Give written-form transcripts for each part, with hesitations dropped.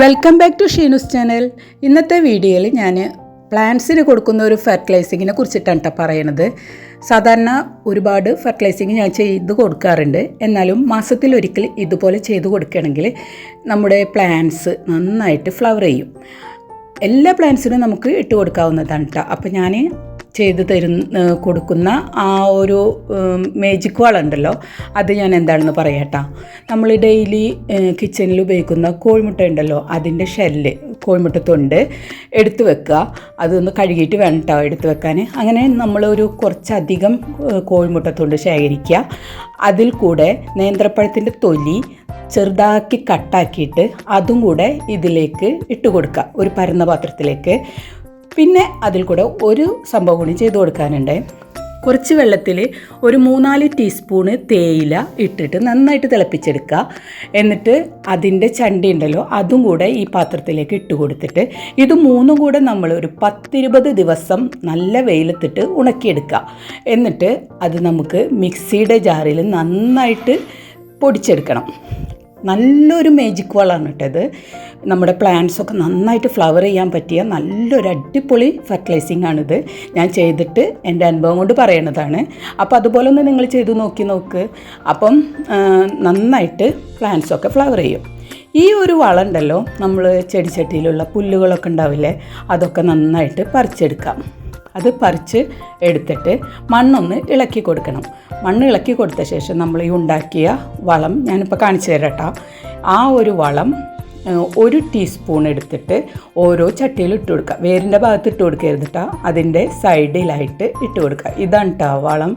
Welcome back to ഷീനുസ് channel. ഇന്നത്തെ വീഡിയോയിൽ ഞാൻ പ്ലാന്റ്സിന് കൊടുക്കുന്ന ഒരു ഫെർട്ടിലൈസിങ്ങിനെ കുറിച്ചിട്ടാണ് കേട്ടോ പറയണത്. സാധാരണ ഒരുപാട് ഫെർട്ടിലൈസിങ് ഞാൻ ചെയ്ത് കൊടുക്കാറുണ്ട്. എന്നാലും മാസത്തിലൊരിക്കൽ ഇതുപോലെ ചെയ്ത് കൊടുക്കുകയാണെങ്കിൽ നമ്മുടെ പ്ലാന്റ്സ് നന്നായിട്ട് ഫ്ലവർ ചെയ്യും. എല്ലാ പ്ലാന്റ്സിനും നമുക്ക് ഇട്ട് കൊടുക്കാവുന്നതാണ് കേട്ടോ. അപ്പോൾ ഞാൻ ചെയ്ത് കൊടുക്കുന്ന ആ ഒരു മേജിക് വളമുണ്ടല്ലോ, അത് ഞാൻ എന്താണെന്ന് പറയാം കേട്ടോ. നമ്മൾ ഡെയിലി കിച്ചണിൽ ഉപയോഗിക്കുന്ന കോഴിമുട്ട ഉണ്ടല്ലോ, അതിൻ്റെ ഷെല്ല് കോഴിമുട്ട തൊണ്ട് എടുത്ത് വെക്കുക. അതൊന്ന് കഴുകിയിട്ട് വേണം കേട്ടോ എടുത്ത് വെക്കാൻ. അങ്ങനെ നമ്മളൊരു കുറച്ചധികം കോഴിമുട്ട തൊണ്ട് ശേഖരിക്കുക. അതിൽ കൂടെ നേന്ത്രപ്പഴത്തിൻ്റെ തൊലി ചെറുതാക്കി കട്ടാക്കിയിട്ട് അതും കൂടെ ഇതിലേക്ക് ഇട്ട് കൊടുക്കുക, ഒരു പരന്ന പാത്രത്തിലേക്ക്. പിന്നെ അതിൽ കൂടെ ഒരു സംഭവം കൂടി ചെയ്ത് കൊടുക്കാനുണ്ട്. കുറച്ച് വെള്ളത്തിൽ ഒരു 3-4 ടീസ്പൂണ് തേയില ഇട്ടിട്ട് നന്നായിട്ട് തിളപ്പിച്ചെടുക്കുക. എന്നിട്ട് അതിൻ്റെ ചണ്ടി ഉണ്ടല്ലോ, അതും കൂടെ ഈ പാത്രത്തിലേക്ക് ഇട്ട് കൊടുത്തിട്ട് ഇത് മൂന്നും കൂടെ നമ്മൾ ഒരു 10-20 ദിവസം നല്ല വെയിലത്തിട്ട് ഉണക്കിയെടുക്കുക. എന്നിട്ട് അത് നമുക്ക് മിക്സിയുടെ ജാറിൽ നന്നായിട്ട് പൊടിച്ചെടുക്കണം. നല്ലൊരു മേജിക് വളമാണ് കേട്ടത്. നമ്മുടെ പ്ലാന്റ്സൊക്കെ നന്നായിട്ട് ഫ്ലവർ ചെയ്യാൻ പറ്റിയ നല്ലൊരു അടിപൊളി ഫെർട്ടിലൈസിങ് ആണിത്. ഞാൻ ചെയ്തിട്ട് എൻ്റെ അനുഭവം കൊണ്ട് പറയണതാണ്. അപ്പോൾ അതുപോലെ ഒന്ന് നിങ്ങൾ ചെയ്ത് നോക്ക്. അപ്പം നന്നായിട്ട് പ്ലാന്റ്സൊക്കെ ഫ്ലവർ ചെയ്യും. ഈ ഒരു വളം ഉണ്ടല്ലോ, നമ്മൾ ചെടിച്ചട്ടിയിലുള്ള പുല്ലുകളൊക്കെ ഉണ്ടാവില്ലേ, അതൊക്കെ നന്നായിട്ട് പറിച്ചെടുക്കാം. അത് പറിച്ച് എടുത്തിട്ട് മണ്ണൊന്ന് ഇളക്കി കൊടുക്കണം. മണ്ണ് ഇളക്കി കൊടുത്ത ശേഷം നമ്മൾ ഈ ഉണ്ടാക്കിയ വളം ഞാനിപ്പോൾ കാണിച്ചു തരാം കേട്ടോ. ആ ഒരു വളം 1 ടീസ്പൂൺ എടുത്തിട്ട് ഓരോ ചട്ടിയിൽ ഇട്ട് കൊടുക്കുക. വേരിൻ്റെ ഭാഗത്ത് ഇട്ട് കൊടുക്കരുത് കേട്ടോ, അതിൻ്റെ സൈഡിലായിട്ട് ഇട്ട് കൊടുക്കുക. ഇതാണ് കേട്ടോ വളം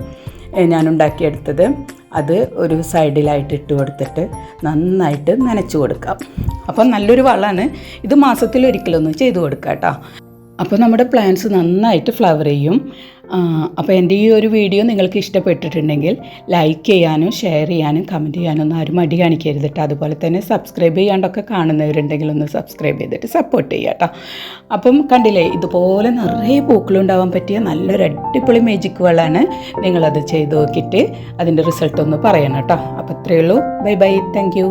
ഞാൻ ഉണ്ടാക്കിയെടുത്തത്. അത് ഒരു സൈഡിലായിട്ട് ഇട്ട് കൊടുത്തിട്ട് നന്നായിട്ട് നനച്ച് കൊടുക്കാം. അപ്പം നല്ലൊരു വളമാണ് ഇത്. മാസത്തിലൊരിക്കലൊന്ന് ചെയ്ത് കൊടുക്കുക കേട്ടോ. അപ്പോൾ നമ്മുടെ പ്ലാന്റ്സ് നന്നായിട്ട് ഫ്ലവർ ചെയ്യും. അപ്പോൾ എൻ്റെ ഈ ഒരു വീഡിയോ നിങ്ങൾക്ക് ഇഷ്ടപ്പെട്ടിട്ടുണ്ടെങ്കിൽ ലൈക്ക് ചെയ്യാനും ഷെയർ ചെയ്യാനും കമൻറ്റ് ചെയ്യാനും ഒന്നും ആരും മടി കാണിക്കരുത് കേട്ടോ. അതുപോലെ തന്നെ സബ്സ്ക്രൈബ് ചെയ്യാണ്ടൊക്കെ കാണുന്നവരുണ്ടെങ്കിൽ ഒന്ന് സബ്സ്ക്രൈബ് ചെയ്തിട്ട് സപ്പോർട്ട് ചെയ്യുക കേട്ടോ. അപ്പം കണ്ടില്ലേ, ഇതുപോലെ നിറയെ പൂക്കളുണ്ടാവാൻ പറ്റിയ നല്ലൊരു അടിപൊളി മേജിക് വളമാണ്. നിങ്ങളത് ചെയ്ത് നോക്കിയിട്ട് അതിൻ്റെ റിസൾട്ട് ഒന്ന് പറയണം കേട്ടോ. അപ്പോൾ ഇത്രയേ ഉള്ളൂ. Bye bye, thank you.